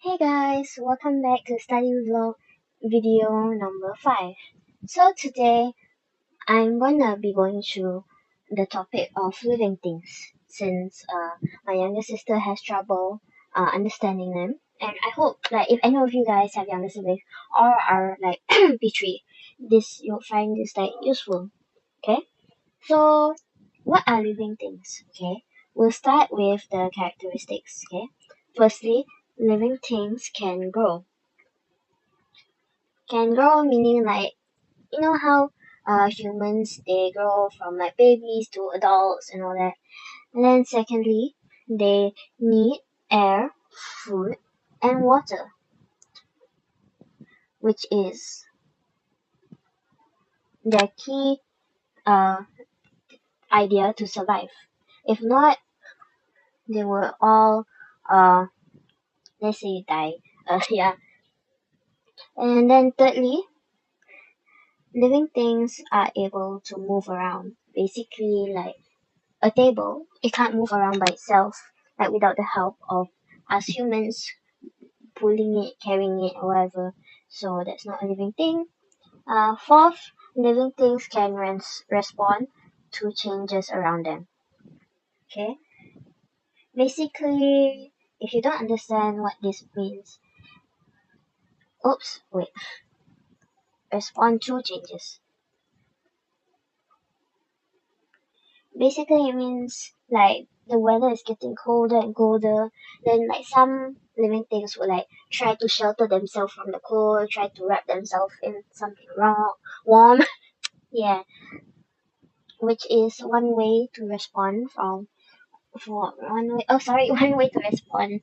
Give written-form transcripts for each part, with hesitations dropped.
Hey guys, welcome back to study vlog video number 5. So today I'm gonna be going through the topic of living things since my younger sister has trouble understanding them, and I hope like if any of you guys have younger siblings or are like B3, you'll find this like useful. Okay, so what are living things? Okay, we'll start with the characteristics. Okay, firstly, living things can grow. Can grow meaning like you know how humans they grow from like babies to adults and all that. And then secondly, they need air, food, and water, which is their key uh, idea to survive. If not, they will all let's say die. Yeah. And then thirdly, living things are able to move around. Basically, like a table, it can't move around by itself, like without the help of us humans pulling it, carrying it, or whatever. So that's not a living thing. Fourth, living things can respond to changes around them. Okay, basically, if you don't understand what this means, oops, wait, respond to changes. Basically, it means like the weather is getting colder and colder. Then, like some living things will like try to shelter themselves from the cold, try to wrap themselves in something warm. Yeah, which is one way to respond for one way. Oh, sorry, one way to respond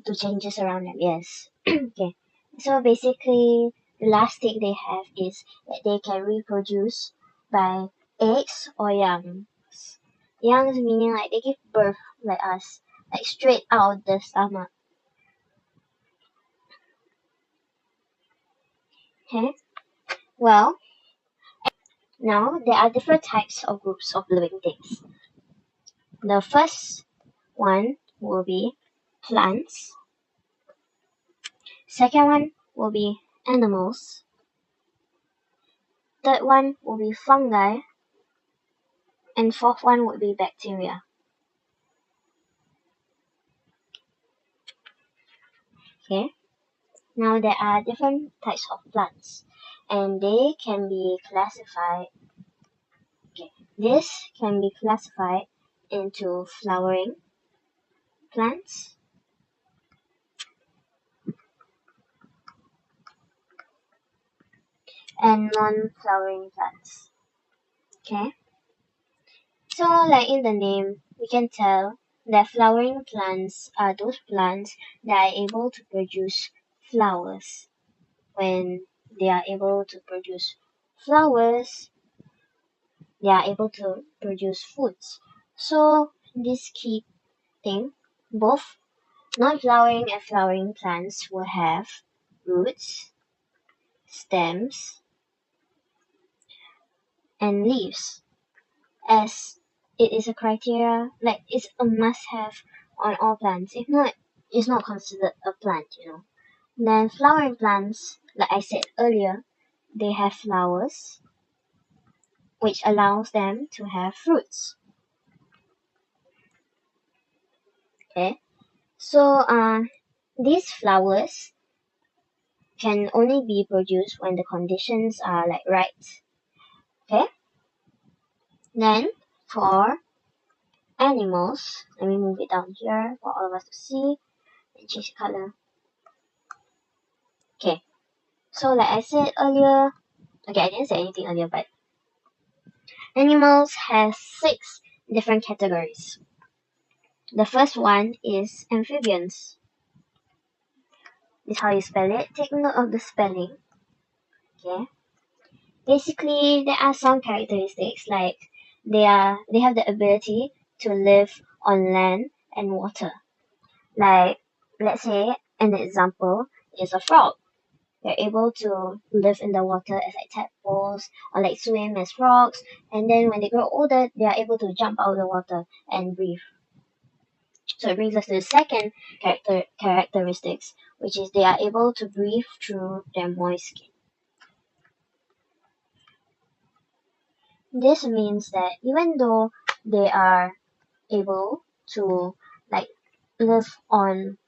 to changes around them. Yes. Okay. So basically, the last thing they have is that they can reproduce by eggs or young. Young meaning like they give birth like us, like straight out the stomach. Okay. Well, now there are different types of groups of living things. The first one will be plants. Second one will be animals. Third one will be fungi. And fourth one would be bacteria. Okay. Now there are different types of plants, and they can be classified. Okay. This can be classified into flowering plants, and non-flowering plants. Okay. So, like in the name, we can tell that flowering plants are those plants that are able to produce flowers. When they are able to produce flowers, they are able to produce foods. So this key thing, both non-flowering and flowering plants will have roots, stems, and leaves, as it is a criteria, like it's a must-have on all plants. If not, it's not considered a plant. Then flowering plants, like I said earlier, they have flowers, which allows them to have fruits. Okay, so these flowers can only be produced when the conditions are like right. Okay, then for animals, let me move it down here for all of us to see and change the color. Okay, so like I said earlier, okay, I didn't say anything earlier, but animals have 6 different categories. The first one is amphibians. This is how you spell it. Take note of the spelling. Okay. Basically, there are some characteristics like they have the ability to live on land and water. Like let's say an example is a frog. They're able to live in the water as like tadpoles or like swim as frogs, and then when they grow older, they are able to jump out of the water and breathe. So it brings us to the second characteristics, which is they are able to breathe through their moist skin. This means that even though they are able to like live on,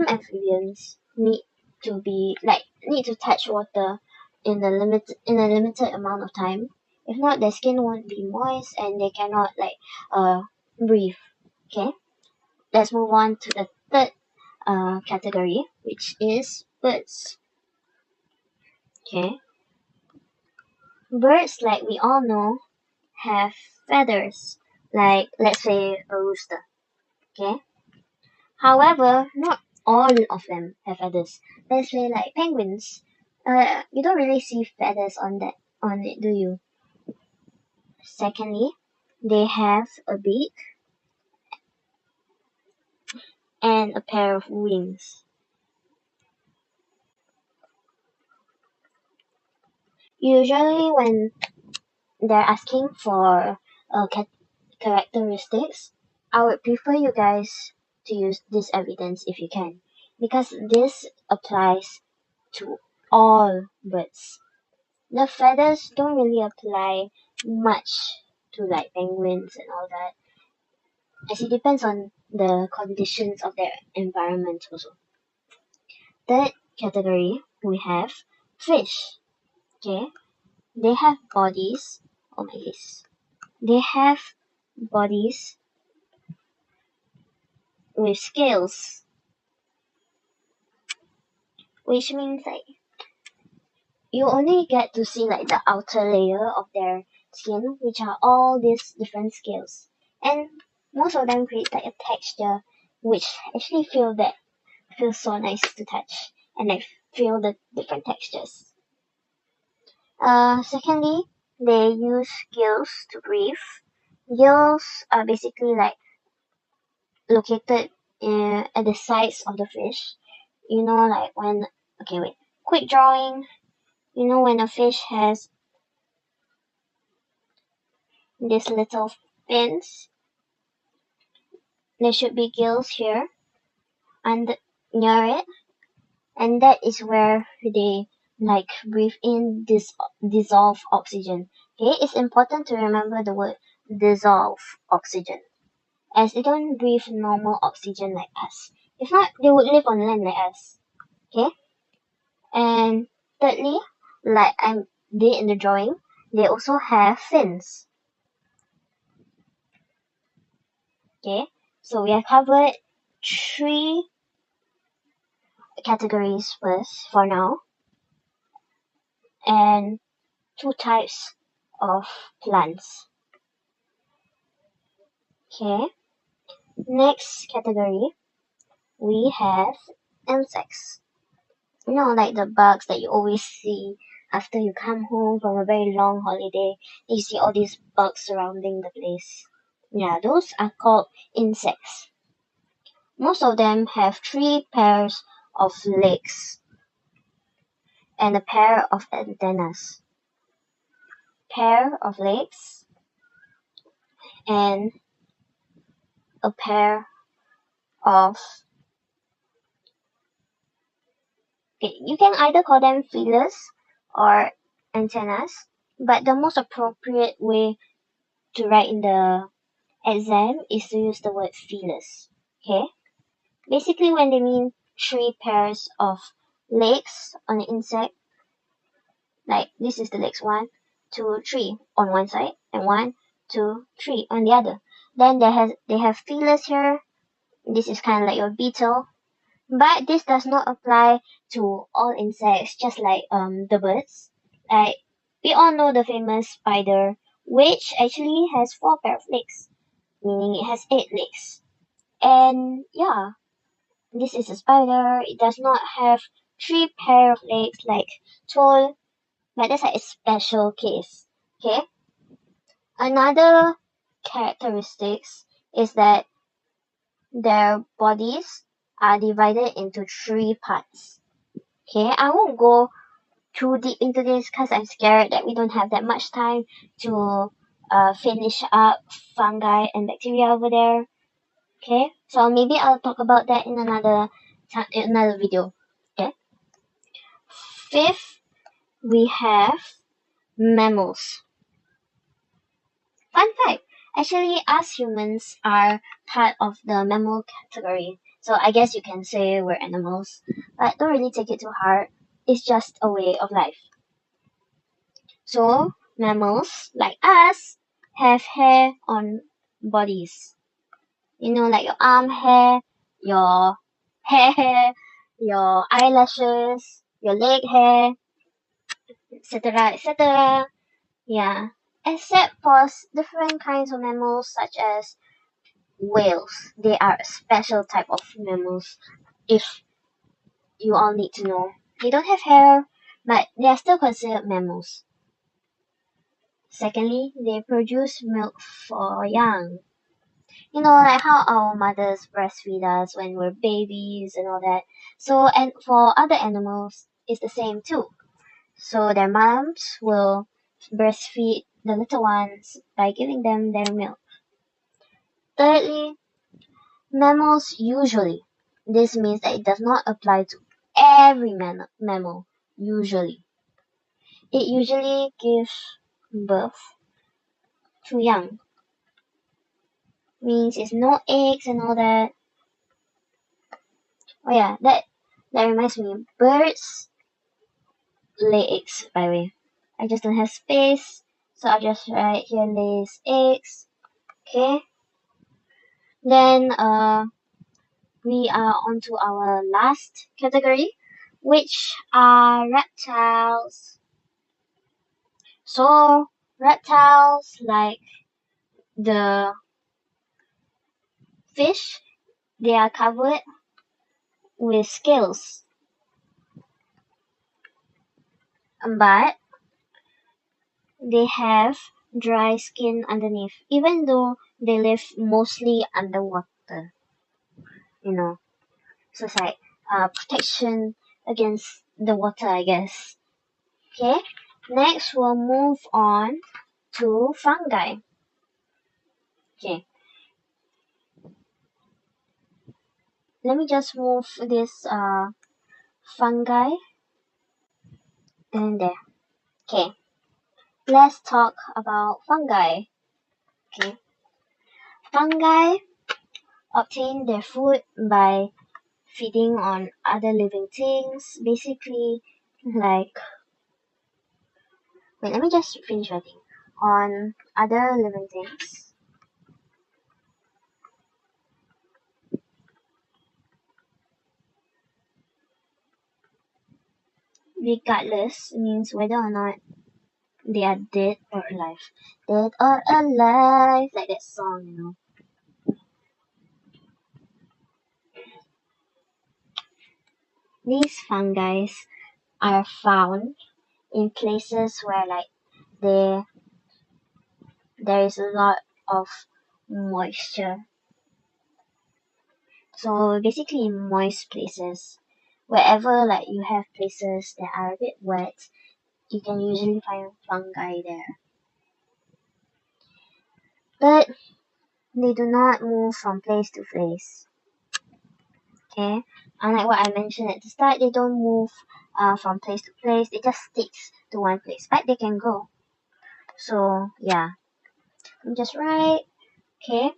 amphibians need to touch water in a limited amount of time. If not, their skin won't be moist and they cannot breathe. Okay, let's move on to the third category, which is birds. Okay, birds, like we all know, have feathers, like let's say a rooster. Okay, however, not all of them have feathers. Let's say like penguins. You don't really see feathers on it, do you? Secondly, they have a beak and a pair of wings. Usually, when they're asking for characteristics, I would prefer you guys to use this evidence if you can, because this applies to all birds. The feathers don't really apply much to like penguins and all that, as it depends on the conditions of their environment also. Third category, we have fish. Okay, they have bodies. Oh my goodness, they have bodies with scales, which means like you only get to see like the outer layer of their skin, which are all these different scales, and most of them create like a texture, which actually feels so nice to touch, and I feel the different textures. Secondly, they use gills to breathe. Gills are basically like located at the sides of the fish. You know, like when, okay, wait, quick drawing. You know, when a fish has these little fins, there should be gills here and near it, and that is where they like breathe in this dissolve oxygen. Okay, it's important to remember the word dissolve oxygen, as they don't breathe normal oxygen like us. If not, they would live on land like us. Okay, and thirdly, like I did in the drawing, they also have fins. Okay, so we have covered three categories first for now, and two types of plants. Okay, next category we have insects. You know, like the bugs that you always see after you come home from a very long holiday. You see all these bugs surrounding the place. Yeah, those are called insects. Most of them have three pairs of legs and a pair of antennas. Pair of legs and a pair of, okay, you can either call them feelers or antennas, but the most appropriate way to write in the exam is to use the word feelers. Okay? Basically, when they mean three pairs of legs on an insect, like this is the legs 1, 2, 3 on one side and 1, 2, 3 on the other. Then they have feelers here. This is kind of like your beetle, but this does not apply to all insects, just like the birds. Like we all know the famous spider, which actually has 4 pair of legs, meaning it has 8 legs. And yeah, this is a spider. It does not have 3 pair of legs like toad, but that's like a special case. Okay. Another characteristics is that their bodies are divided into 3 parts. Okay, I won't go too deep into this because I'm scared that we don't have that much time to finish up fungi and bacteria over there. Okay, so maybe I'll talk about that in another video. Okay. Fifth, we have mammals. Fun fact, actually us humans are part of the mammal category. So I guess you can say we're animals, but don't really take it too hard. It's just a way of life. So mammals, like us, have hair on bodies. You know, like your arm hair, your hair, your eyelashes, your leg hair, etc., etc. Yeah. Except for different kinds of mammals such as whales. They are a special type of mammals. If you all need to know, they don't have hair, but they are still considered mammals. Secondly, they produce milk for young. You know, like how our mothers breastfeed us when we're babies and all that. So, and for other animals, it's the same too. So their moms will breastfeed the little ones by giving them their milk. Thirdly, mammals usually. This means that it does not apply to every mammal, usually. It usually gives birth to young. Means it's no eggs and all that. Oh yeah, that reminds me. Birds lay eggs, by the way. I just don't have space, so I'll just write here lays eggs. Okay. Then we are on to our last category, which are reptiles. So reptiles like the fish, they are covered with scales, but they have dry skin underneath, even though they live mostly underwater. You know, so it's like protection against the water, I guess. Okay, next we'll move on to fungi. Okay, let me just move this fungi and there. Okay, let's talk about fungi. Okay, fungi obtain their food by feeding on other living things. Basically, like, wait, let me just finish writing. On other living things. Regardless means whether or not they are dead or alive. Dead or alive, like that song, you know. These fungi are found in places where like there is a lot of moisture. So basically in moist places, wherever like you have places that are a bit wet, you can usually find fungi there. But they do not move from place to place. Okay? Unlike what I mentioned at the start, they don't move from place to place, they just stick to one place. But they can grow. So yeah. I'm just right. Okay.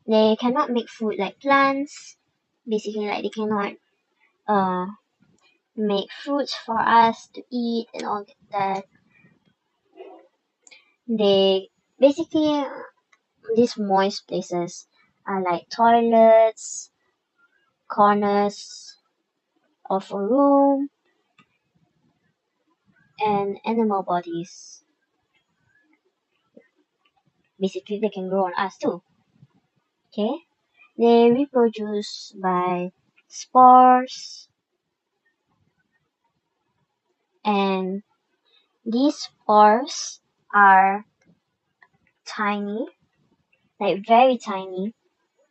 They cannot make food like plants. Basically like they cannot uh make fruits for us to eat and all that. They basically these moist places are like toilets, corners of a room, and animal bodies. Basically, they can grow on us too. Okay? They reproduce by spores, and these spores are tiny, like very tiny,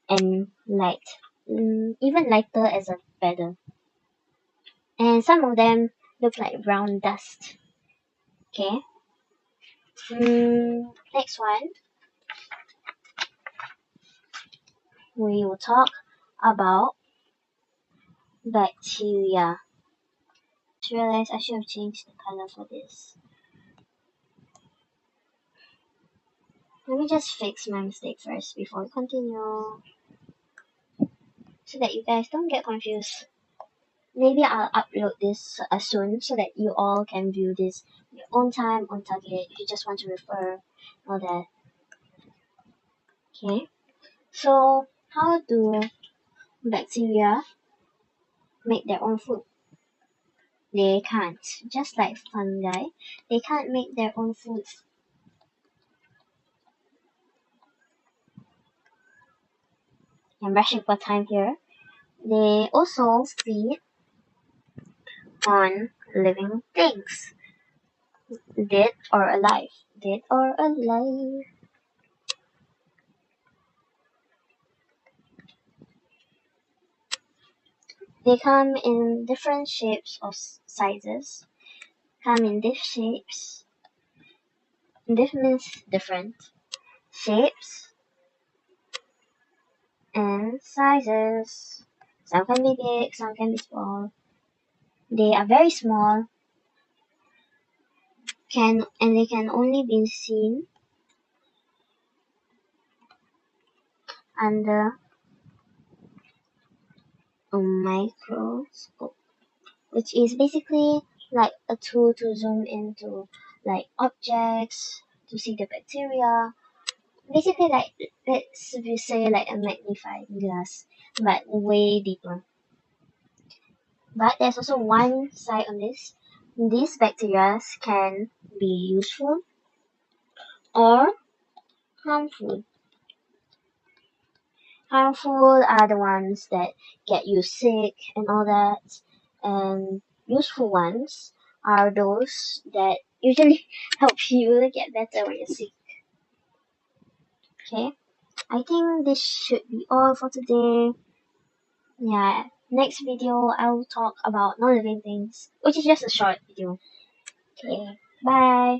and light, even lighter as a feather. And some of them look like brown dust. Okay? Next one. we will talk about bacteria. Just realized I should have changed the color for this. Let me just fix my mistake first before we continue, so that you guys don't get confused. Maybe I'll upload this soon so that you all can view this your own time, on target, if you just want to refer all that. Okay, so how do bacteria make their own food? They can't. Just like fungi, they can't make their own food. I'm rushing for time here. They also feed on living things, dead or alive. Dead or alive. They come in different shapes or sizes. Come in different shapes. This means different shapes and sizes. Some can be big, some can be small. They are very small, and they can only be seen under a microscope, which is basically like a tool to zoom into like objects to see the bacteria. Basically, like let's say like a magnifying glass, but way deeper. But there's also one side on this. These bacteria can be useful or harmful. Harmful are the ones that get you sick and all that, and useful ones are those that usually help you get better when you're sick. Okay, I think this should be all for today. Yeah, next video I will talk about non-living things, which is just a short video. Okay, bye.